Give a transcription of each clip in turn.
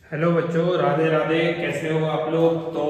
Hello बच्चों, राधे राधे। कैसे हो आप लोग? तो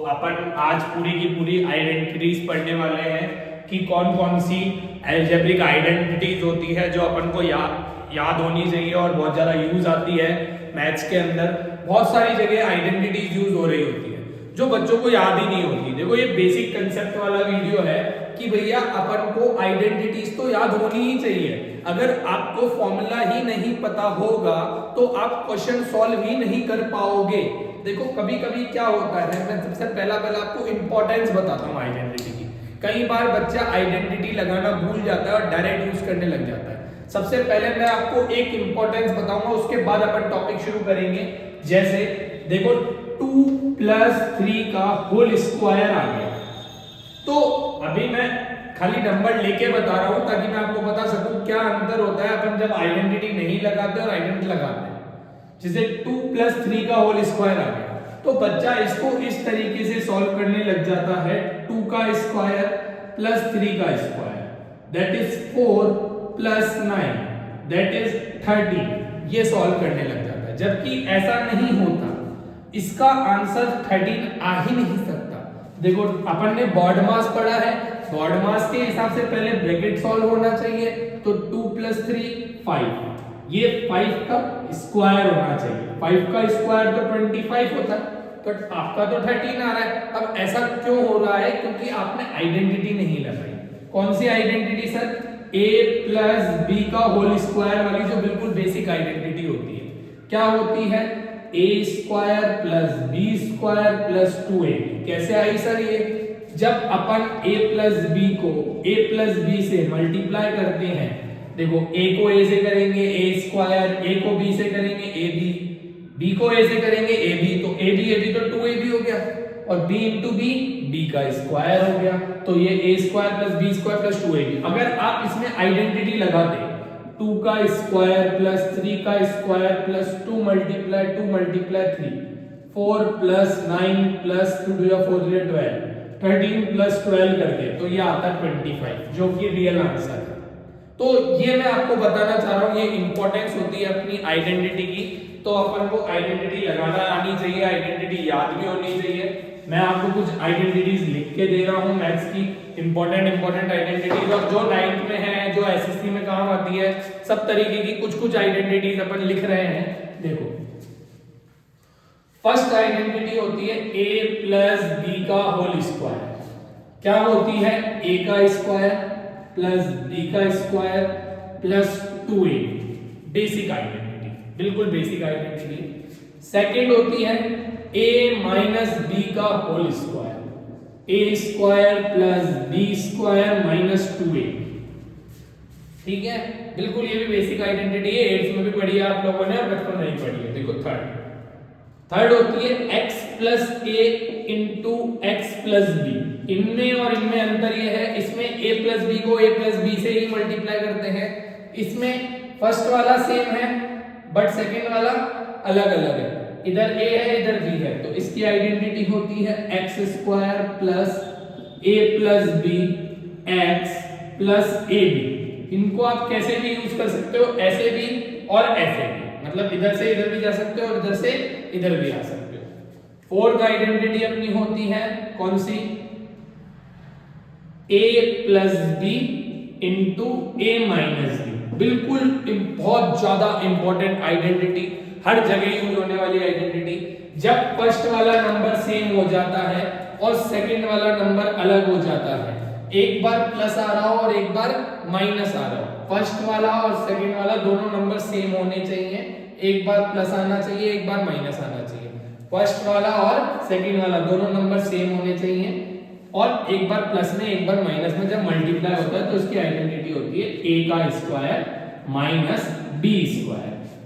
अपन आज पूरी की पूरी आइडेंटिटीज पढ़ने वाले हैं कि कौन कौन सी एल्जेब्रिक आइडेंटिटीज होती है जो अपन को याद होनी चाहिए और बहुत ज़्यादा यूज आती है मैथ्स के अंदर। बहुत सारी जगह आइडेंटिटीज यूज हो रही होती है जो बच्चों को याद ही नहीं होती। देखो, ये बेसिक कंसेप्ट वाला वीडियो है कि भैया अपन को आइडेंटिटीज तो याद होनी ही चाहिए। अगर आपको फॉर्मूला ही नहीं पता होगा तो आप क्वेश्चन सॉल्व ही नहीं कर पाओगे। देखो, कभी कभी क्या होता है, मैं सबसे पहला आपको इंपॉर्टेंस बताता हूँ आइडेंटिटी की। कई बार बच्चा आइडेंटिटी लगाना भूल जाता है और डायरेक्ट यूज करने लग जाता है। सबसे पहले मैं आपको एक इंपॉर्टेंस बताऊंगा, उसके बाद अपन टॉपिक शुरू करेंगे। जैसे देखो, 2 + 3 का होल स्क्वायर आ गया। तो अभी मैं खाली नंबर लेके बता रहा हूं ताकि मैं आपको बता सकूं क्या अंतर होता है अपन जब आइडेंटिटी नहीं लगाते और आइडेंटिटी लगाते हैं। जैसे 2 + 3 का होल स्क्वायर आ गया, तो बच्चा इसको इस तरीके से सॉल्व करने लग जाता है। 2 का स्क्वायर + 3 का square, that is 4 + 9, that is 13। ये सॉल्व करने लग जाता है, जबकि ऐसा नहीं होता। इसका आंसर 13 आ ही नहीं सकता। देखो, अपन ने बॉड मास पढ़ा है, बॉड मास के हिसाब से पहले ब्रैकेट सॉल्व होना चाहिए। तो 2 + 3 5, ये 5 का स्क्वायर होना चाहिए। 5 का स्क्वायर तो 25 होता है, तो आपका तो 13 आ रहा है। अब ऐसा क्यों हो रहा है? क्योंकि आपने आइडेंटिटी नहीं लगाई। कौन सी आइडेंटिटी सर? a + b का होल स्क्वायर वाली, जो बिल्कुल बेसिक आइडेंटिटी होती है। क्या होती है? a² + b² + 2ab। कैसे आई सर ये? जब अपन a + b को a + b से मल्टीप्लाई करते हैं, देखो a को a से करेंगे a², a को b से करेंगे ab, b को a से करेंगे ab, तो ab तो 2ab हो गया, और b × b b का स्क्वायर हो गया। तो ये a² + b² + 2ab। अगर आप इसमें आइडेंटिटी लगाते 2 का स्क्वायर + 3 का स्क्वायर + 2 × 2 × 3, 4 + 9 + 2 × 4 = 12, 13 + 12 करके, तो ये आता है 25, जो कि रियल आंसर है। तो ये मैं आपको बताना चाह रहा हूँ, ये इंपॉर्टेंस होती है अपनी आइडेंटिटी की। तो अपन को आइडेंटिटी लगाना आनी चाहिए, आइडेंटिटी याद भी होनी चाहिए। मैं आपको कुछ आइडेंटिटीज लिख के दे रहा हूँ मैथ्स की, इंपॉर्टेंट आइडेंटिटीज, और जो 9th में है, जो एसएससी में काम आती है, सब तरीके की कुछ आइडेंटिटीज अपन लिख रहे हैं। देखो, फर्स्ट आइडेंटिटी होती है a + b का होल स्क्वायर। क्या होती है? a का स्क्वायर + b का स्क्वायर + 2ab। बेसिक आइडेंटिटी, बिल्कुल बेसिक आइडेंटिटी। सेकंड होती है a - b का whole square, a² + b² - 2ab। ठीक है, बिल्कुल ये भी बेसिक आइडेंटिटी है, 8th में भी पढ़ी है आप लोगों ने और बचपन में नहीं पढ़ी है। देखो, थर्ड होती है x + a × x + b। इनमें और इनमें अंतर ये है, इसमें a + b को a + b से ही मल्टीप्लाई करते हैं। इसमें फर्स्ट वाला सेम है बट सेकंड वाला अलग अलग है। इधर a है, इधर b है, तो इसकी आइडेंटिटी होती है x² + a + b x + ab। इनको आप कैसे भी यूज कर सकते हो, ऐसे भी और ऐसे भी, मतलब इधर से इधर भी जा सकते हो और इधर से इधर भी आ सकते हो। फोर्थ आइडेंटिटी अपनी होती है कौन सी? a + b × a - b। बिल्कुल बहुत ज्यादा इंपॉर्टेंट आइडेंटिटी, हर जगह यूज होने वाली आइडेंटिटी। जब फर्स्ट वाला नंबर सेम हो जाता है और सेकंड वाला नंबर अलग हो जाता है, एक बार प्लस आ रहा हो और एक बार माइनस आ रहा हो, फर्स्ट वाला और सेकंड वाला दोनों नंबर सेम होने चाहिए। एक बार प्लस आना चाहिए, एक बार माइनस आना चाहिए। फर्स्ट वाला और सेकंड वाला दोनों नंबर सेम होने चाहिए, और एक बार प्लस में एक बार माइनस में जब मल्टीप्लाई होता है तो उसकी आइडेंटिटी होती है a का स्क्वायर - b²,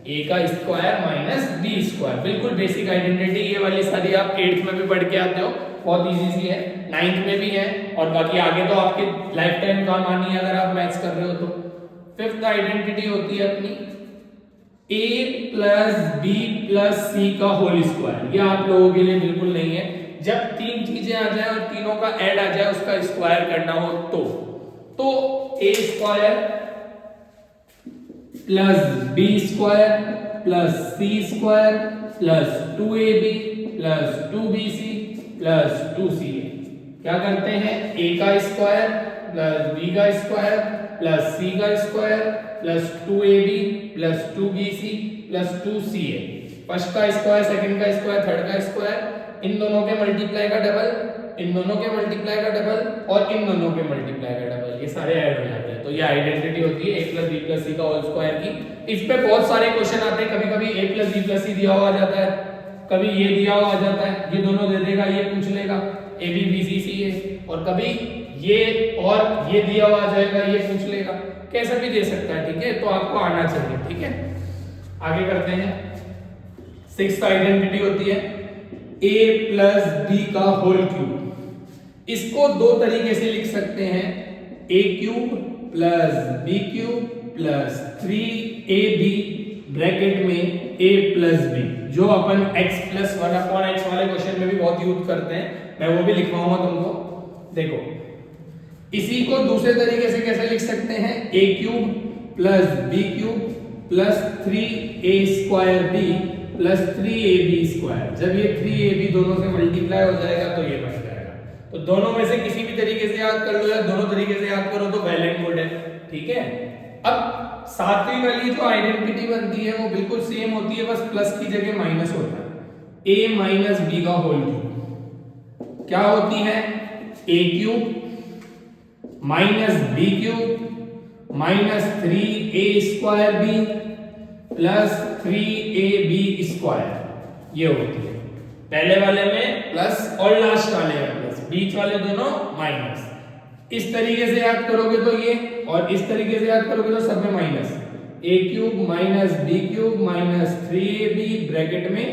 a का स्क्वायर - b²। बिल्कुल बेसिक आइडेंटिटी, ये वाली सारी आप 8th में भी पढ़ के आते हो, बहुत इजी सी है, 9th में भी है, और बाकी आगे तो आपके लाइफ टाइम काम आनी है अगर आप मैथ्स कर रहे हो तो। फिफ्थ आइडेंटिटी होती है अपनी a + b + c का होल स्क्वायर। ये आप लोगों के लिए बिल्कुल नहीं है। जब तीन चीजें आ जाए और तीनों का ऐड आ जाए, उसका स्क्वायर करना हो तो a² + b² + c² plus 2ab plus 2bc plus 2ca। क्या करते हैं, a का स्क्वायर प्लस b का स्क्वायर प्लस c का square plus 2ab plus 2bc plus 2ca। First का स्क्वायर, सेकंड का स्क्वायर, थर्ड का स्क्वायर, इन दोनों के मल्टीप्लाई का डबल, इन दोनों के मल्टीप्लाई का डबल और इन दोनों के मल्टीप्लाई का डबल, ये सारे ऐड हो जाते हैं। तो ये आइडेंटिटी होती है a plus b plus c का होल स्क्वायर की। इस पे बहुत सारे क्वेश्चन आते हैं, कभी कभी a plus b plus c दिया हुआ आ जाता है, कभी ये दिया हुआ आ जाता है, ये दोनों दे देगा, ये पूछ लेगा a b b c c a, और कभी ये और ये दिया हुआ आ जाएगा, ये पूछ लेगा, कैसा भी दे सकता है। ठीक है, तो आपको आना चाहिए। ठीक है, आगे करते हैं। सिक्स्थ आइडेंटिटी होती है a प्लस b का होल क्यूब। इसको दो तरीके से लिख सकते हैं, a cube plus b cube plus 3ab bracket में a प्लस b, जो अपन x प्लस 1/x वाले क्वेश्चन में भी बहुत यूज करते हैं, मैं वो भी लिखवाऊंगा तुमको। देखो, इसी को दूसरे तरीके से कैसे लिख सकते हैं, a cube plus b cube plus 3a square b plus 3ab square. जब ये 3ab दोनों से मल्टीप्लाई हो जाएगा तो ये बन जाएगा। तो दोनों में से किसी भी तरीके से याद कर लो या दोनों तरीके से याद करो तो वेल एंड गुड है। ठीक है, अब सातवीं वाली जो आइडेंटिटी बनती है वो बिल्कुल सेम होती है, बस प्लस की जगह माइनस होता है। a माइनस b का होल क्यूब क्या होती है, a cube minus b cube minus 3a square b plus 3ab square, ये होती है। पहले वाले में प्लस और लास्ट वाले में प्लस, बीच वाले दोनों माइनस। इस तरीके से याद करोगे तो ये, और इस तरीके से याद करोगे तो सब में minus. a cube minus b cube minus 3ab bracket में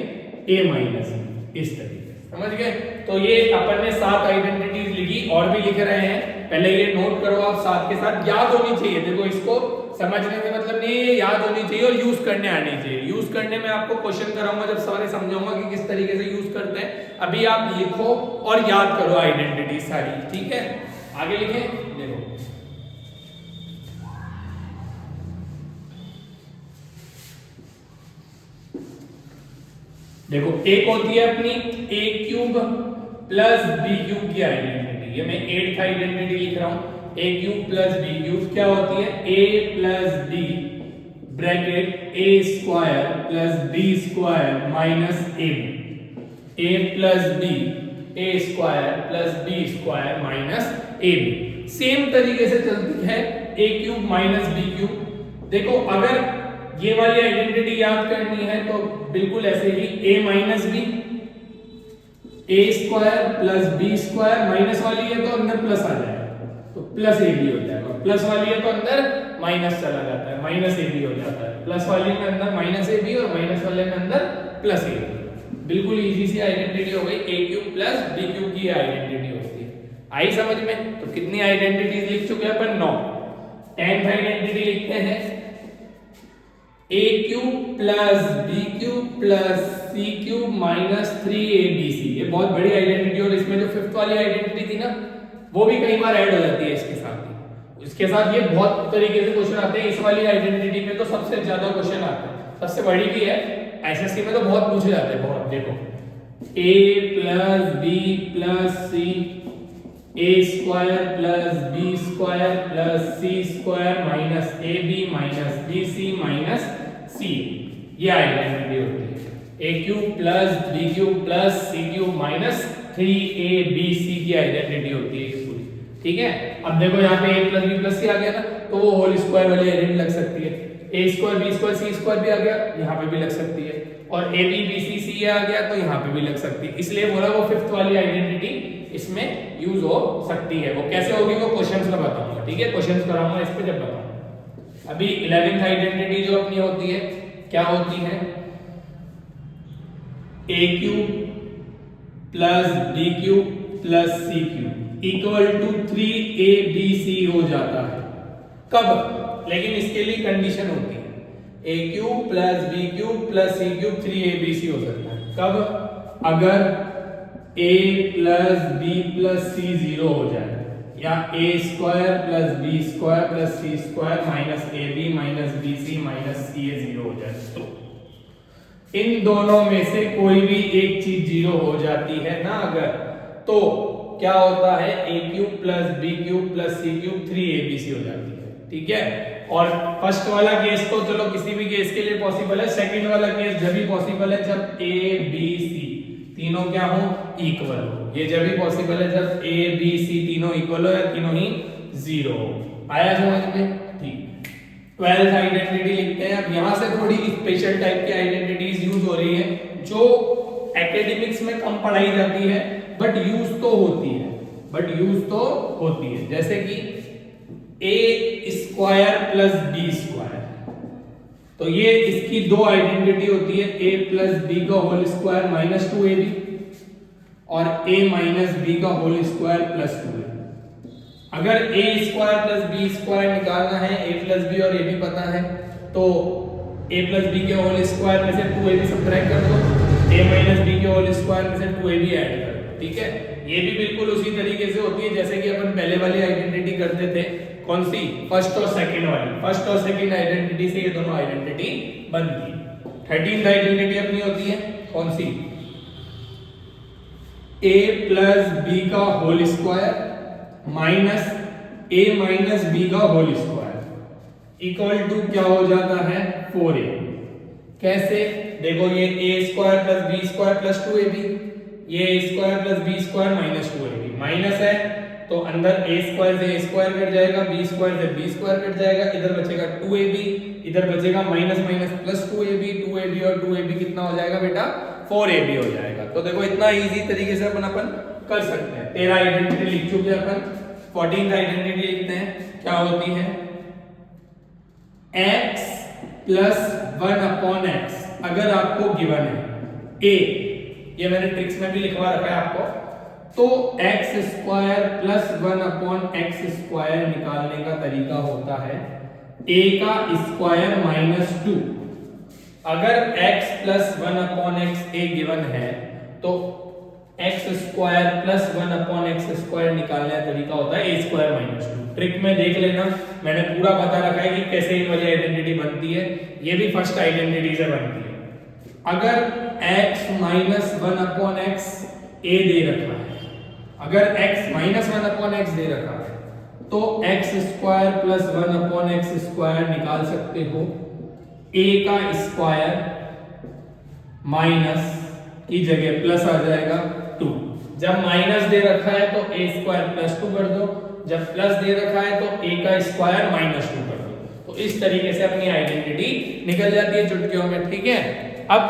a माइनस, इस तरीके से समझ गए। तो ये अपन ने 7 आइडेंटिटीज लिखी, और भी लिख रहे हैं, पहले ये नोट करो आप, साथ के साथ याद होनी चाहिए। देखो, इसको समझने में मतलब नहीं, ये याद होनी चाहिए और यूज करने आनी चाहिए। यूज करने में आपको क्वेश्चन कराऊंगा जब सारे समझाऊंगा कि किस तरीके से यूज करते हैं। अभी आप लिखो और याद करो आइडेंटिटी सारी। ठीक है, आगे लिखें। देखो, एक होती है अपनी a cube plus b cube की आइडेंटिटी, ये मैं 8th आइडेंटिटी लिख रहा हूं। a cube plus b cube क्या होती है, a plus b bracket a square plus b square minus ab, a plus b a square plus b square minus ab। Same तरीके से चलती है a cube minus b cube. देखो, अगर ये वाली आइडेंटिटी याद करनी है तो बिल्कुल ऐसे ही a minus b, a square plus b square, minus वाली है तो अंदर प्लस आ जाएगा तो प्लस ab हो जाएगा, प्लस वाली है तो अंदर माइनस चला जाता है, माइनस ab हो जाता है। प्लस वाली में अंदर माइनस ab और माइनस वाले में अंदर प्लस ab। बिल्कुल इजी सी आइडेंटिटी हो गई, a cube plus b cube की आइडेंटिटी होती है। आई समझ में? तो कितनी आइडेंटिटीज लिख चुके हैं अपन? 9। 10th आइडेंटिटी लिखते हैं, a cube plus b cube plus c cube minus 3abc। ये बहुत बड़ी आइडेंटिटी, और इसमें जो 5th वाली आइडेंटिटी थी ना, वो भी कई बार ऐड हो जाती है इसके साथ ही। इसके साथ ये बहुत तरीके से क्वेश्चन आते हैं। इस वाली आइडेंटिटी में तो सबसे ज्यादा क्वेश्चन आते हैं, सबसे बड़ी भी है, एसएससी में तो बहुत पूछे जाते हैं, बहुत। देखो, a plus b plus c, a square plus b square plus c square minus ab minus bc minus c, ये आइडेंटिटी होती है। a cube plus b cube plus c cube minus 3abc की आइडेंटिटी होती है इस पूरी। ठीक है, अब देखो यहाँ पे a plus b plus c आ गया ना, तो वो होल स्क्वायर वाली आइडेंटिटी लग सकती है। a square b square c square भी आ गया, यहाँ पे भी लग सकती है, और ab bc c आ गया तो यहाँ पे भी लग सकती है। इसलिए बोला वो 5th वाली आइडेंटिटी इसमें यूज हो सकती है। वो कैसे होगी वो क्वेश्चंस में बताऊंगा। ठीक है, क्वेश्चंस कराऊंगा इस पे जब बताऊंगा। अभी 11th आइडेंटिटी जो अपनी होती है, क्या होती है, a cube plus b cube plus c cube equal to 3abc हो जाता है। कब? लेकिन इसके लिए कंडीशन होती है, a cube plus b cube plus c cube 3abc हो सकता है। कब? अगर a plus b plus c 0 हो जाए, या a square plus b square plus c square minus ab minus bc minus ca 0 हो जाए। तो इन दोनों में से कोई भी एक चीज जीरो हो जाती है ना अगर, तो क्या होता है a cube plus B cube plus C cube 3abc हो जाती है, ठीक है। और फर्स्ट वाला केस तो चलो किसी भी केस के लिए पॉसिबल है, सेकंड वाला केस जब भी पॉसिबल है जब a b c तीनों क्या हो, इक्वल हो। ये जब भी पॉसिबल है जब a b c तीनों इक्वल हो या तीनों ही जीरो हो। आया समझ में, ठीक। 12th आइडेंटिटी लिखते हैं। अब यहां से थोड़ी स्पेशल टाइप की आइडेंटिटीज यूज हो रही है जो एकेडमिक्स में कम पढ़ाई जाती है बट यूज तो होती है, जैसे कि a square plus B square. तो ये इसकी दो आइडेंटिटी होती है, a प्लस बी का होल स्क्वायर माइनस 2ab और a माइनस बी का होल स्क्वायर प्लस 2ab। अगर a square plus B square निकालना है, a प्लस बी और a भी पता है, तो a प्लस बी के होल स्क्वायर में से 2ab सब्ट्रैक्ट कर दो, a माइनस बी के होल स्क्वायर में से 2ab ऐड कर दो, ठीक है। ये भी बिल्कुल उसी तरीके से होती है जैसे कि अपन पहले वाली आइडेंटिटी करते थे, कौन सी, फर्स्ट और सेकंड वाली। फर्स्ट और सेकंड आइडेंटिटी से ये दोनों आइडेंटिटी बनती है। 13th आइडेंटिटी अपनी होती है कौन सी, a प्लस बी का whole square minus a minus B का होल स्क्वायर इक्वल टू क्या हो जाता है 4a। कैसे, देखो ये a square plus B square plus 2ab, ये a square plus B square minus 2ab, minus है तो अंदर a स्क्वायर से a स्क्वायर कट जाएगा, b स्क्वायर से b स्क्वायर कट जाएगा, इधर बचेगा 2ab, इधर बचेगा माइनस माइनस प्लस 2ab और 2ab कितना हो जाएगा बेटा 4ab हो जाएगा। तो देखो इतना इजी तरीके से अपन कर सकते हैं। 13 आइडेंटिटी लिख चुके हैं अपन। 14th आइडेंटिटी लिखते हैं, क्या होती है, x प्लस 1/x अगर आपको गिवन है a, ये मैंने ट्रिक्स में भी लिखवा रखा है आपको, तो x square plus 1/x square निकालने का तरीका होता है a का स्क्वायर माइनस 2। अगर x plus 1/x a given है तो x square plus 1/x square निकालने का तरीका होता है a स्क्वायर माइनस 2। ट्रिक में देख लेना, मैंने पूरा बता रखा है कि कैसे ये वाली आइडेंटिटी बनती है। ये भी फर्स्ट आइडेंटिटी से बनती है। अगर x माइनस 1/x a दे रखा है, अगर x माइनस 1/x दे रखा है तो x square plus 1/x square निकाल सकते हो। a का स्क्वायर माइनस की जगह प्लस आ जाएगा 2। जब माइनस दे रखा है तो a स्क्वायर प्लस 2 कर दो, जब प्लस दे रखा है तो a का स्क्वायर माइनस 2 कर दो। तो इस तरीके से अपनी आइडेंटिटी निकल जाती है चुटकियों में, ठीक है। अब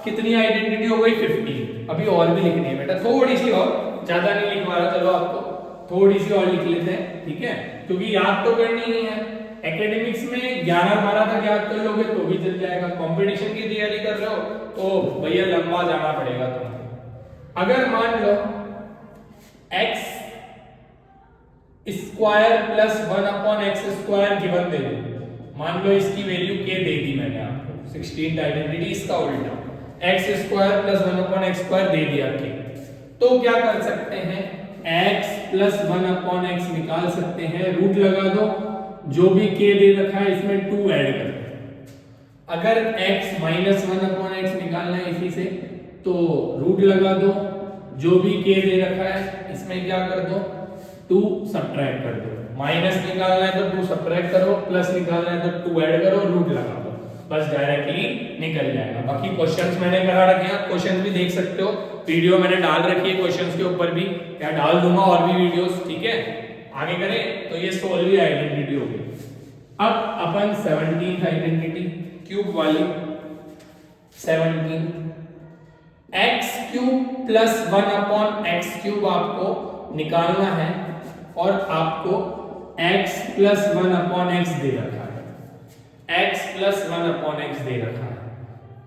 कितनी आइडेंटिटी हो गई 15। अभी और भी लिखनी है बेटा, थोड़ी सी और, ज्यादा नहीं लिखवा रहा, चलो आपको थोड़ी सी और लिख लेते हैं, ठीक है, क्योंकि याद तो करनी ही है। एकेडमिक्स में 11-12 तक याद कर लोगे तो भी चल जाएगा, कंपटीशन की तैयारी कर रहे हो तो भैया लंबा जाना पड़ेगा तुमको। अगर मान लो x square plus 1/x square given दे दो, मान लो इसकी वैल्यू k दे दी मैंने आपको, 16th आइडेंटिटी इसका उल्टा, x square plus 1/x square दे दिया k, तो क्या कर सकते हैं, x प्लस 1/x निकाल सकते हैं, रूट लगा दो, जो भी k दे रखा है इसमें 2 ऐड कर दो। अगर x माइनस 1/x निकालना है इसी से तो रूट लगा दो, जो भी k दे रखा है इसमें क्या कर दो 2 सब्ट्रैक्ट कर दो। माइनस निकालना है तो 2 सब्ट्रैक्ट करो, प्लस निकालना है तो 2 ऐड करो, रूट लगा दो, बस डायरेक्टली निकल जाएगा। बाकी क्वेश्चंस मैंने करा रखे हैं, क्वेश्चंस भी देख सकते हो, वीडियो मैंने डाल रखी है क्वेश्चंस के ऊपर भी, या डाल दूंगा और भी वीडियोस, ठीक है। आगे करें तो ये 16वीं आइडेंटिटी हो गई। अब अपन 17th आइडेंटिटी क्यूब वाली 17 x cube plus 1/x cube आपको निकालना है और आपको x प्लस 1/x दे रखा है, x प्लस 1/x दे रखा है,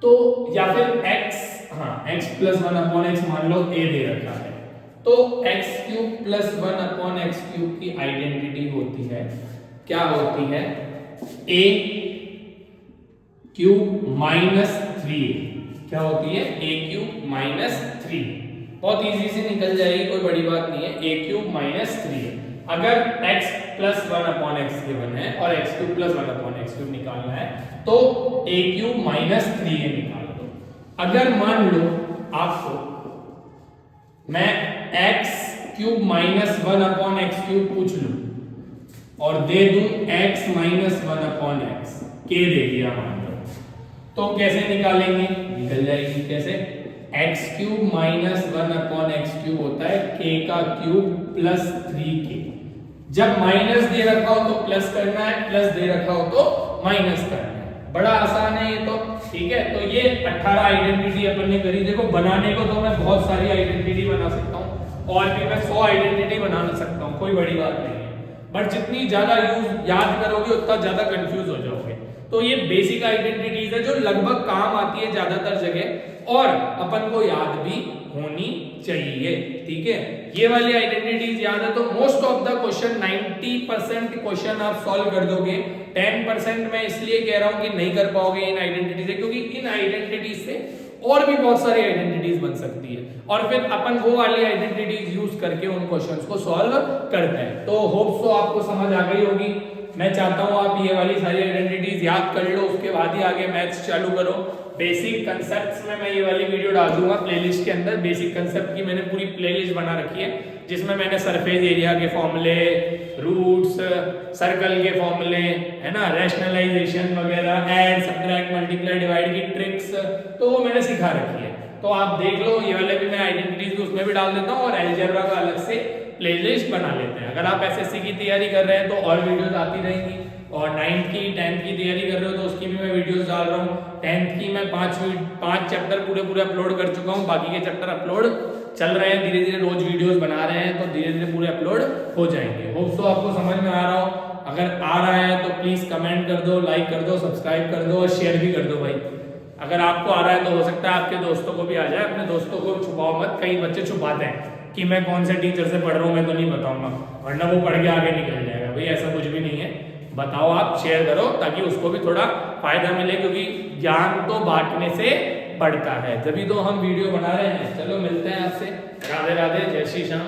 तो या फिर x, हाँ x प्लस 1/x मान लो a दे रखा है, तो x cube plus 1/x cube की आइडेंटिटी होती है, क्या होती है, a क्यूब माइनस 3a। क्या होती है, a क्यूब माइनस 3। बहुत इजी से निकल जाएगी, कोई बड़ी बात नहीं है, a क्यूब माइनस 3a। अगर x प्लस 1/x गिवन है और x cube plus 1/x cube निकालना है तो a क्यूब माइनस 3a निकाल दो। अगर मान लो आपको मैं x क्यूब माइनस 1/x³ पूछ लूं और दे दूं x माइनस 1/x, के दे दिया मान लो, तो कैसे निकालेंगे? निकल जाएगी कैसे? x³ माइनस 1/x³ होता है k का क्यूब प्लस 3k। जब माइनस दे रखा हो तो प्लस करना है, प्लस दे रखा हो तो माइनस करना है। बड़ा आसान है ये तो, ठीक है। तो ये 18 आइडेंटिटी अपन ने करी। देखो बनाने को तो मैं बहुत सारी आइडेंटिटी बना सकता हूँ और भी मैं 100 आइडेंटिटी बना सकता हूँ, कोई बड़ी बात नहीं है। बट जितनी ज्यादा याद करोगे उतना ज्यादा कंफ्यूज हो जाओगे। तो ये बेसिक आइडेंटिटीज है जो लगभग काम आती है ज्यादातर जगह और अपन को याद भी होनी चाहिए, ठीक है। ये वाली आइडेंटिटीज याद है तो most of the question 90% question आप सॉल्व कर दोगे। 10% मैं इसलिए कह रहा हूं कि नहीं कर पाओगे इन आइडेंटिटी से, क्योंकि इन आइडेंटिटीज से और भी बहुत सारी आइडेंटिटीज बन सकती है और फिर अपन वो वाली आइडेंटिटीज यूज करके उन क्वेश्चंस को सॉल्व करते हैं। तो होप सो आपको समझ आ गई होगी। मैं चाहता हूं आप ये वाली सारी आइडेंटिटीज याद कर लो, उसके बाद ही आगे मैथ्स चालू करो। बेसिक कंसेप्ट्स में मैं ये वाली वीडियो डाल दूंगा प्लेलिस्ट के अंदर। बेसिक कंसेप्ट की मैंने पूरी प्लेलिस्ट बना रखी है जिसमें मैंने सरफेस एरिया के फॉर्मूले, रूट्स, सर्कल के फॉर्मूले, है ना, रैशनलाइजेशन वगैरह, ऐड, सब्ट्रैक्ट, मल्टीप्लाई, डिवाइड की ट्रिक्स, तो वो मैंने सिखा रखी है। तो आप देख लो, ये वाले भी मैं आइडेंटिटीज भी उसमें भी डाल देता हूँ और अलजेब्रा का अलग से प्लेलिस्ट बना लेते हैं। अगर आप एसएससी की तैयारी कर रहे हैं तो और वीडियोस आती रहेंगी और 9th की 10th की तैयारी कर रहे हो तो उसकी भी मैं वीडियोस डाल रहा हूँ। 10th की मैं 5 चैप्टर पूरे अपलोड कर चुका हूँ, बाकी के चैप्टर अपलोड चल रहे हैं, धीरे धीरे रोज वीडियोस बना रहे हैं, तो धीरे धीरे पूरे अपलोड हो जाएंगे। होप सो आपको समझ में आ रहा हो। अगर आ रहा है तो प्लीज कमेंट कर दो, लाइक कर दो, सब्सक्राइब कर दो और शेयर भी कर दो भाई। अगर आपको आ रहा है तो हो सकता है आपके दोस्तों को भी आ जाए। अपने दोस्तों को छुपाओ मत, कई बच्चे छुपाते हैं कि मैं कौन से टीचर से पढ़ रहा हूँ, मैं तो नहीं बताऊंगा, वरना वो पढ़ के आगे निकल जाएगा। भाई ऐसा कुछ भी नहीं है, बताओ, आप शेयर करो ताकि उसको भी थोड़ा फायदा मिले, क्योंकि ज्ञान तो बांटने से बढ़ता है। तभी तो हम वीडियो बना रहे हैं। चलो मिलते हैं आपसे। राधे राधे, जय श्री श्याम।